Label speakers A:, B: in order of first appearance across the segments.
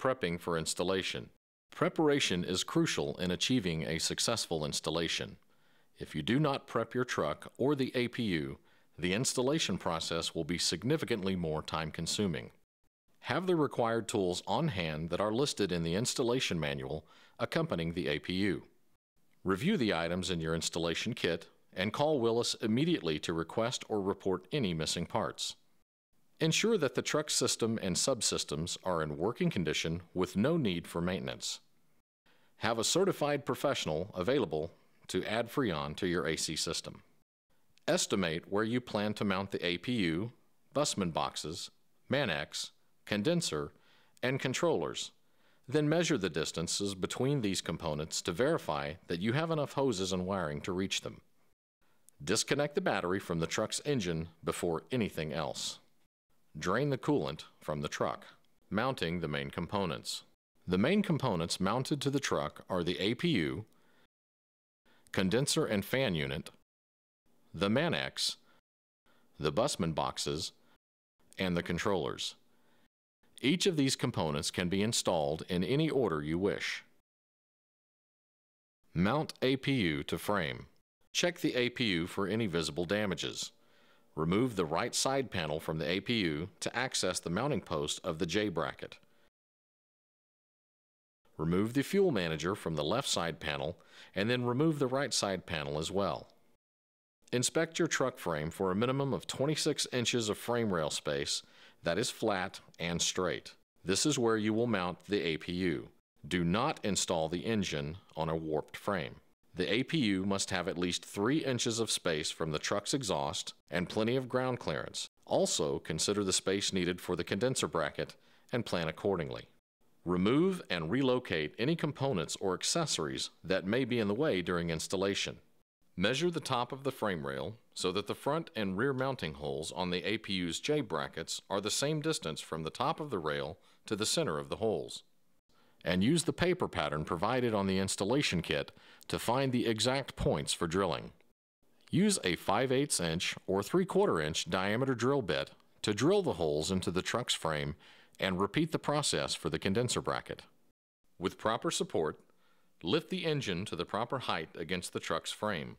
A: prepping for installation. Preparation is crucial in achieving a successful installation. If you do not prep your truck or the APU, the installation process will be significantly more time-consuming. Have the required tools on hand that are listed in the installation manual accompanying the APU. Review the items in your installation kit and call Willis immediately to request or report any missing parts. Ensure that the truck system and subsystems are in working condition with no need for maintenance. Have a certified professional available to add Freon to your AC system. Estimate where you plan to mount the APU, Bussman boxes, Manex, condenser, and controllers. Then measure the distances between these components to verify that you have enough hoses and wiring to reach them. Disconnect the battery from the truck's engine before anything else. Drain the coolant from the truck. Mounting the main components. The main components mounted to the truck are the APU, condenser and fan unit, the Manex, the Bussman boxes, and the controllers. Each of these components can be installed in any order you wish. Mount APU to frame. Check the APU for any visible damages. Remove the right side panel from the APU to access the mounting post of the J bracket. Remove the fuel manager from the left side panel and then remove the right side panel as well. Inspect your truck frame for a minimum of 26 inches of frame rail space that is flat and straight. This is where you will mount the APU. Do not install the engine on a warped frame. The APU must have at least 3 inches of space from the truck's exhaust and plenty of ground clearance. Also, consider the space needed for the condenser bracket and plan accordingly. Remove and relocate any components or accessories that may be in the way during installation. Measure the top of the frame rail so that the front and rear mounting holes on the APU's J brackets are the same distance from the top of the rail to the center of the holes. And use the paper pattern provided on the installation kit to find the exact points for drilling. Use a 5/8 inch or 3/4 inch diameter drill bit to drill the holes into the truck's frame and repeat the process for the condenser bracket. With proper support, lift the engine to the proper height against the truck's frame.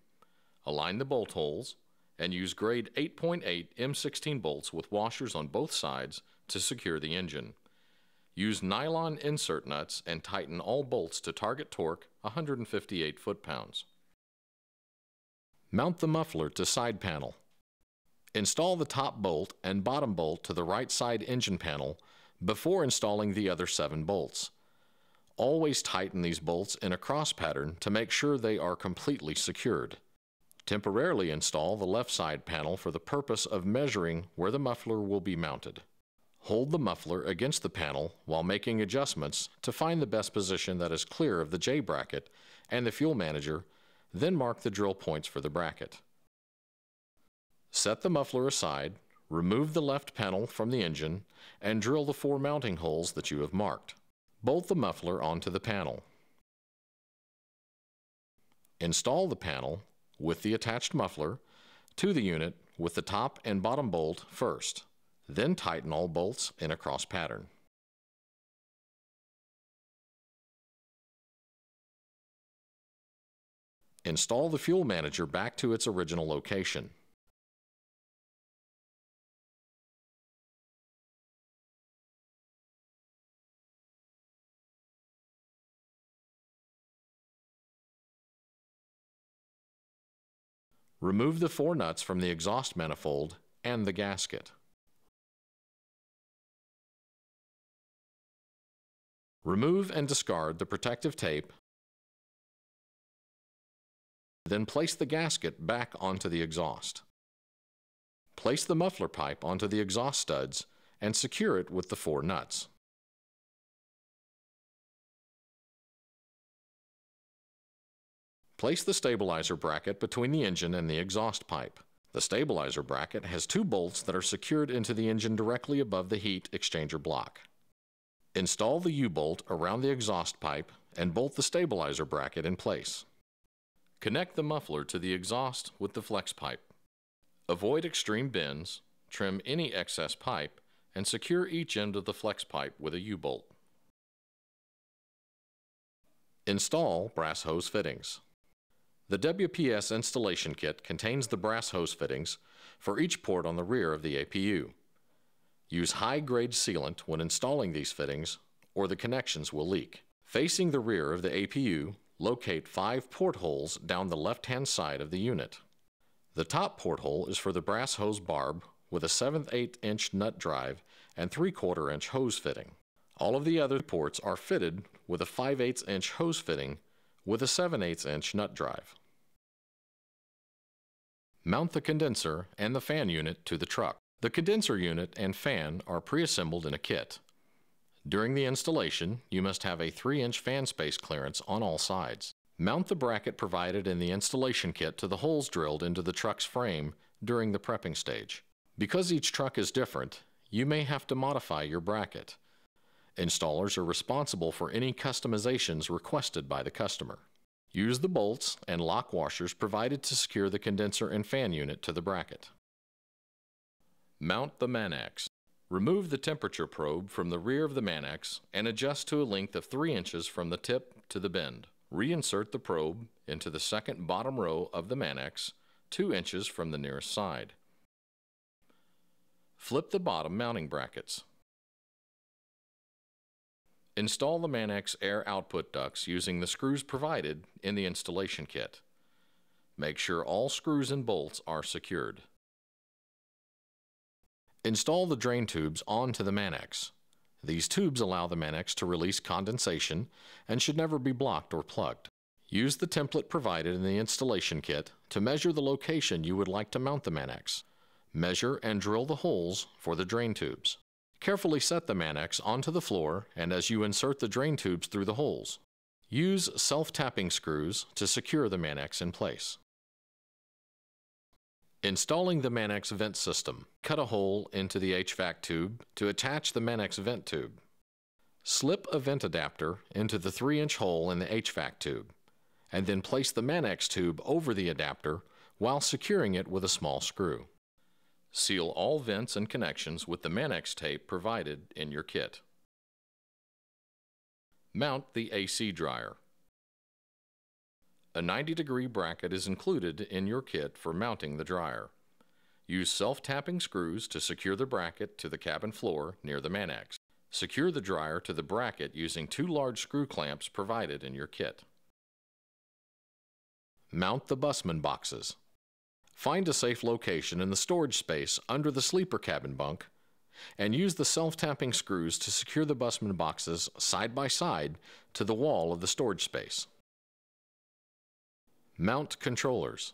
A: Align the bolt holes and use grade 8.8 M16 bolts with washers on both sides to secure the engine. Use nylon insert nuts and tighten all bolts to target torque 158 foot-pounds. Mount the muffler to side panel. Install the top bolt and bottom bolt to the right side engine panel before installing the other 7 bolts. Always tighten these bolts in a cross pattern to make sure they are completely secured. Temporarily install the left side panel for the purpose of measuring where the muffler will be mounted. Hold the muffler against the panel while making adjustments to find the best position that is clear of the J bracket and the fuel manager, then mark the drill points for the bracket. Set the muffler aside, remove the left panel from the engine, and drill the 4 mounting holes that you have marked. Bolt the muffler onto the panel. Install the panel with the attached muffler to the unit with the top and bottom bolt first. Then tighten all bolts in a cross pattern. Install the fuel manager back to its original location. Remove the 4 nuts from the exhaust manifold and the gasket. Remove and discard the protective tape, then place the gasket back onto the exhaust. Place the muffler pipe onto the exhaust studs and secure it with the 4 nuts. Place the stabilizer bracket between the engine and the exhaust pipe. The stabilizer bracket has 2 bolts that are secured into the engine directly above the heat exchanger block. Install the U-bolt around the exhaust pipe and bolt the stabilizer bracket in place. Connect the muffler to the exhaust with the flex pipe. Avoid extreme bends, trim any excess pipe, and secure each end of the flex pipe with a U-bolt. Install brass hose fittings. The WPS installation kit contains the brass hose fittings for each port on the rear of the APU. Use high-grade sealant when installing these fittings, or the connections will leak. Facing the rear of the APU, locate 5 portholes down the left-hand side of the unit. The top porthole is for the brass hose barb with a 7/8 inch nut drive and 3/4 inch hose fitting. All of the other ports are fitted with a 5/8 inch hose fitting with a 7/8 inch nut drive. Mount the condenser and the fan unit to the truck. The condenser unit and fan are pre-assembled in a kit. During the installation, you must have a 3-inch fan space clearance on all sides. Mount the bracket provided in the installation kit to the holes drilled into the truck's frame during the prepping stage. Because each truck is different, you may have to modify your bracket. Installers are responsible for any customizations requested by the customer. Use the bolts and lock washers provided to secure the condenser and fan unit to the bracket. Mount the Manex. Remove the temperature probe from the rear of the Manex and adjust to a length of 3 inches from the tip to the bend. Reinsert the probe into the second bottom row of the Manex, 2 inches from the nearest side. Flip the bottom mounting brackets. Install the Manex air output ducts using the screws provided in the installation kit. Make sure all screws and bolts are secured. Install the drain tubes onto the Manex. These tubes allow the Manex to release condensation and should never be blocked or plugged. Use the template provided in the installation kit to measure the location you would like to mount the Manex. Measure and drill the holes for the drain tubes. Carefully set the Manex onto the floor and as you insert the drain tubes through the holes. Use self-tapping screws to secure the Manex in place. Installing the Manex vent system. Cut a hole into the HVAC tube to attach the Manex vent tube. Slip a vent adapter into the 3-inch hole in the HVAC tube, and then place the Manex tube over the adapter while securing it with a small screw. Seal all vents and connections with the Manex tape provided in your kit. Mount the AC dryer. A 90-degree bracket is included in your kit for mounting the dryer. Use self-tapping screws to secure the bracket to the cabin floor near the Manex. Secure the dryer to the bracket using 2 large screw clamps provided in your kit. Mount the Bussman boxes. Find a safe location in the storage space under the sleeper cabin bunk and use the self-tapping screws to secure the Bussman boxes side by side to the wall of the storage space. Mount controllers.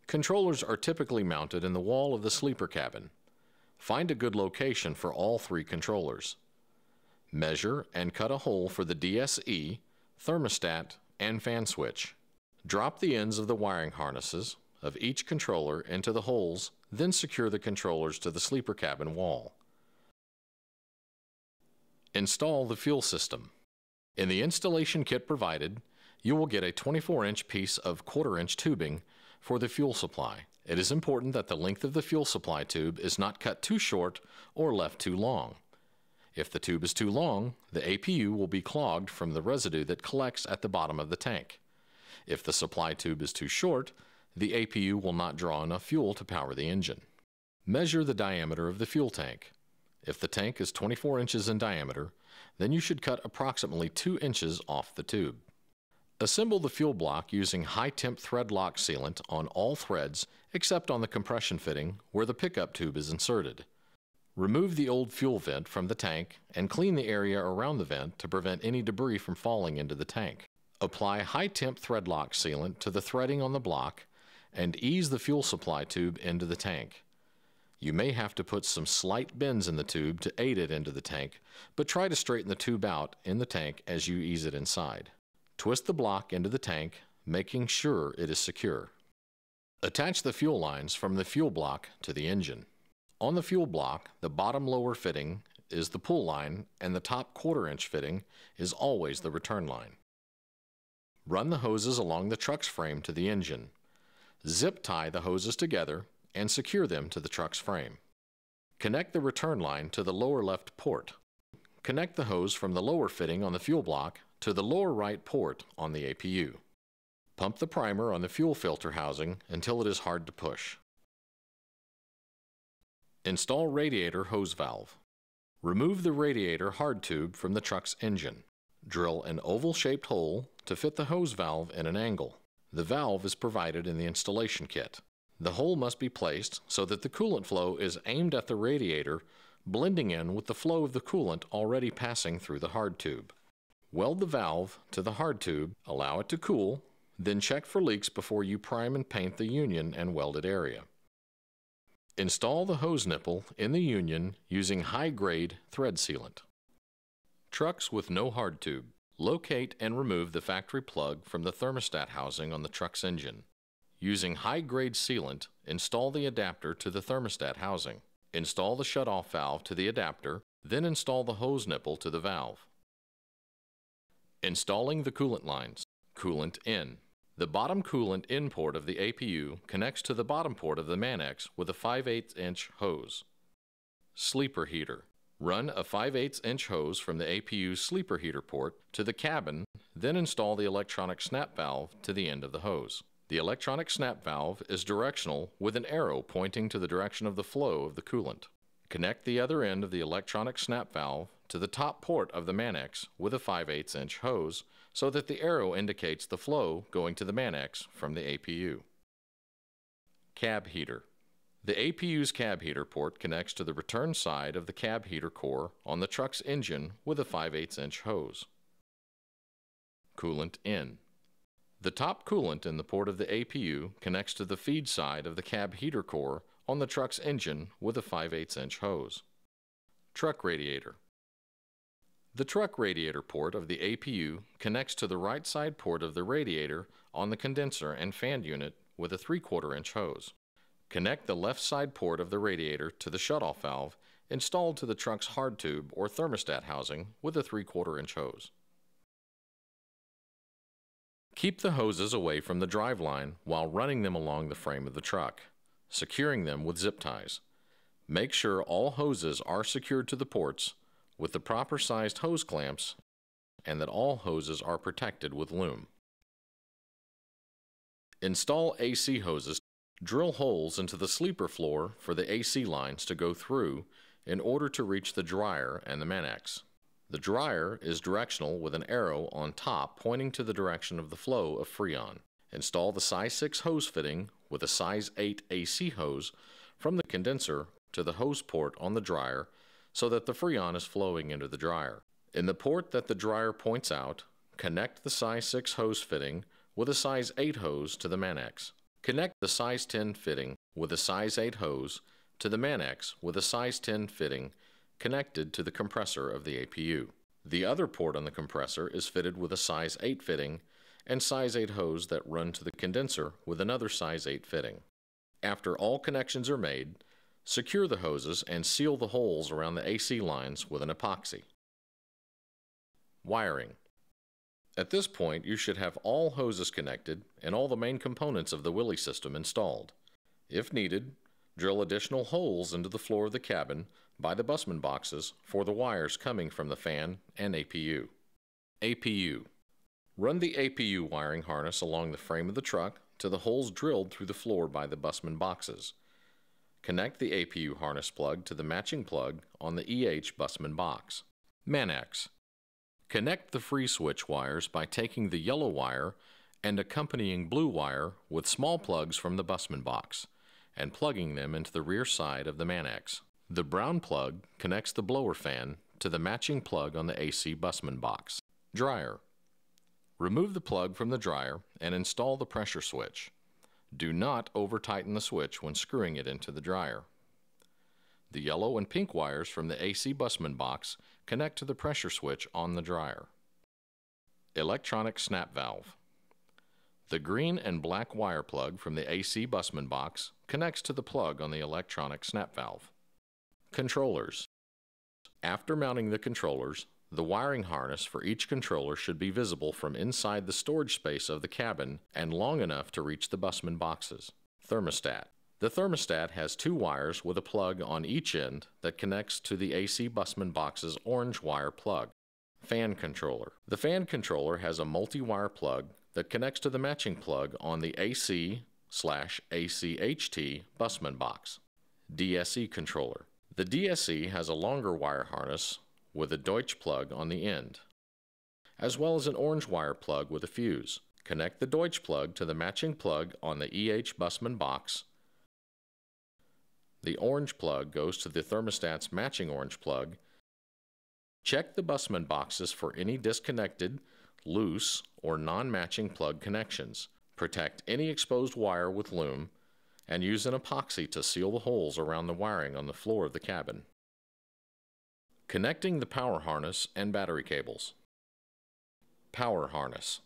A: Controllers are typically mounted in the wall of the sleeper cabin. Find a good location for all 3 controllers. Measure and cut a hole for the DSE, thermostat, and fan switch. Drop the ends of the wiring harnesses of each controller into the holes, then secure the controllers to the sleeper cabin wall. Install the fuel system. In the installation kit provided, you will get a 24-inch piece of 1/4-inch tubing for the fuel supply. It is important that the length of the fuel supply tube is not cut too short or left too long. If the tube is too long, the APU will be clogged from the residue that collects at the bottom of the tank. If the supply tube is too short, the APU will not draw enough fuel to power the engine. Measure the diameter of the fuel tank. If the tank is 24 inches in diameter, then you should cut approximately 2 inches off the tube. Assemble the fuel block using high-temp thread lock sealant on all threads except on the compression fitting where the pickup tube is inserted. Remove the old fuel vent from the tank and clean the area around the vent to prevent any debris from falling into the tank. Apply high-temp thread lock sealant to the threading on the block and ease the fuel supply tube into the tank. You may have to put some slight bends in the tube to aid it into the tank, but try to straighten the tube out in the tank as you ease it inside. Twist the block into the tank, making sure it is secure. Attach the fuel lines from the fuel block to the engine. On the fuel block, the bottom lower fitting is the pull line and the top 1/4-inch fitting is always the return line. Run the hoses along the truck's frame to the engine. Zip tie the hoses together and secure them to the truck's frame. Connect the return line to the lower left port. Connect the hose from the lower fitting on the fuel block to the lower right port on the APU. Pump the primer on the fuel filter housing until it is hard to push. Install radiator hose valve. Remove the radiator hard tube from the truck's engine. Drill an oval-shaped hole to fit the hose valve in an angle. The valve is provided in the installation kit. The hole must be placed so that the coolant flow is aimed at the radiator, blending in with the flow of the coolant already passing through the hard tube. Weld the valve to the hard tube, allow it to cool, then check for leaks before you prime and paint the union and welded area. Install the hose nipple in the union using high-grade thread sealant. Trucks with no hard tube. Locate and remove the factory plug from the thermostat housing on the truck's engine. Using high-grade sealant, install the adapter to the thermostat housing. Install the shutoff valve to the adapter, then install the hose nipple to the valve. Installing the coolant lines. Coolant in. The bottom coolant in port of the APU connects to the bottom port of the Manex with a 5/8" hose. Sleeper heater. Run a 5/8" hose from the APU's sleeper heater port to the cabin, then install the electronic snap valve to the end of the hose. The electronic snap valve is directional with an arrow pointing to the direction of the flow of the coolant. Connect the other end of the electronic snap valve to the top port of the Manex with a 5/8" hose so that the arrow indicates the flow going to the Manex from the APU. Cab heater. The APU's cab heater port connects to the return side of the cab heater core on the truck's engine with a 5/8" hose. Coolant in. The top coolant in the port of the APU connects to the feed side of the cab heater core on the truck's engine with a 5/8" hose. Truck radiator. The truck radiator port of the APU connects to the right side port of the radiator on the condenser and fan unit with a 3/4" hose. Connect the left side port of the radiator to the shutoff valve installed to the truck's hard tube or thermostat housing with a 3/4" hose. Keep the hoses away from the driveline while running them along the frame of the truck, securing them with zip ties. Make sure all hoses are secured to the ports with the proper sized hose clamps and that all hoses are protected with loom. Install AC hoses. Drill holes into the sleeper floor for the AC lines to go through in order to reach the dryer and the Manex. The dryer is directional with an arrow on top pointing to the direction of the flow of Freon. Install the size 6 hose fitting with a size 8 AC hose from the condenser to the hose port on the dryer so that the Freon is flowing into the dryer. In the port that the dryer points out, connect the size 6 hose fitting with a size 8 hose to the Manex. Connect the size 10 fitting with a size 8 hose to the Manex with a size 10 fitting connected to the compressor of the APU. The other port on the compressor is fitted with a size 8 fitting and size 8 hose that run to the condenser with another size 8 fitting. After all connections are made, secure the hoses and seal the holes around the AC lines with an epoxy. Wiring. At this point, you should have all hoses connected and all the main components of the Willis system installed. If needed, drill additional holes into the floor of the cabin by the Bussman boxes for the wires coming from the fan and APU. APU. Run the APU wiring harness along the frame of the truck to the holes drilled through the floor by the Bussman boxes. Connect the APU harness plug to the matching plug on the EH Bussman box. Manex. Connect the free switch wires by taking the yellow wire and accompanying blue wire with small plugs from the Bussman box and plugging them into the rear side of the Manex. The brown plug connects the blower fan to the matching plug on the AC Bussman box. Dryer. Remove the plug from the dryer and install the pressure switch. Do not over-tighten the switch when screwing it into the dryer. The yellow and pink wires from the AC Bussman box connect to the pressure switch on the dryer. Electronic snap valve. The green and black wire plug from the AC Bussman box connects to the plug on the electronic snap valve. Controllers. After mounting the controllers, the wiring harness for each controller should be visible from inside the storage space of the cabin and long enough to reach the Bussman boxes. Thermostat. The thermostat has 2 wires with a plug on each end that connects to the AC Bussman box's orange wire plug. Fan controller. The fan controller has a multi-wire plug that connects to the matching plug on the AC/ACHT Bussman box. DSE controller. The DSE has a longer wire harness with a Deutsch plug on the end, as well as an orange wire plug with a fuse. Connect the Deutsch plug to the matching plug on the EH Bussman box. The orange plug goes to the thermostat's matching orange plug. Check the Bussman boxes for any disconnected, loose, or non-matching plug connections. Protect any exposed wire with loom, and use an epoxy to seal the holes around the wiring on the floor of the cabin. Connecting the power harness and battery cables. Power harness.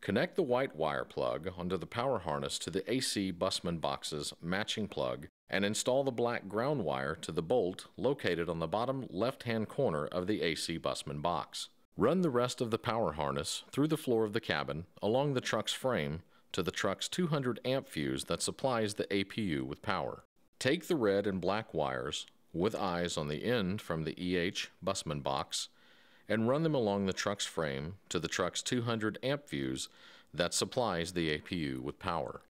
A: Connect the white wire plug onto the power harness to the AC Bussman box's matching plug and install the black ground wire to the bolt located on the bottom left-hand corner of the AC Bussman box. Run the rest of the power harness through the floor of the cabin along the truck's frame to the truck's 200 amp fuse that supplies the APU with power. Take the red and black wires with eyes on the end from the EH Bussman box and run them along the truck's frame to the truck's 200 amp fuse that supplies the APU with power.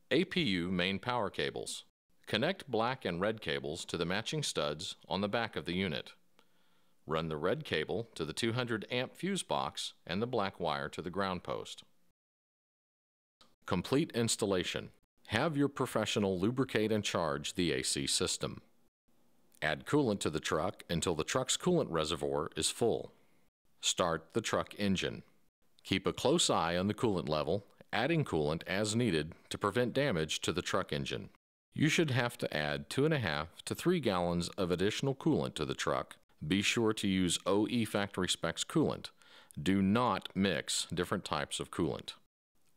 A: APU main power cables. Connect black and red cables to the matching studs on the back of the unit. Run the red cable to the 200 amp fuse box and the black wire to the ground post. Complete installation. Have your professional lubricate and charge the AC system. Add coolant to the truck until the truck's coolant reservoir is full. Start the truck engine. Keep a close eye on the coolant level, adding coolant as needed to prevent damage to the truck engine. You should have to add 2.5 to 3 gallons of additional coolant to the truck. Be sure to use OE factory specs coolant. Do not mix different types of coolant.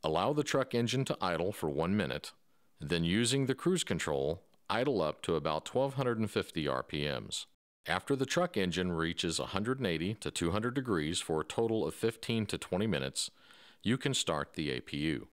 A: Allow the truck engine to idle for 1 minute, then using the cruise control, idle up to about 1250 RPMs. After the truck engine reaches 180 to 200 degrees for a total of 15 to 20 minutes, you can start the APU.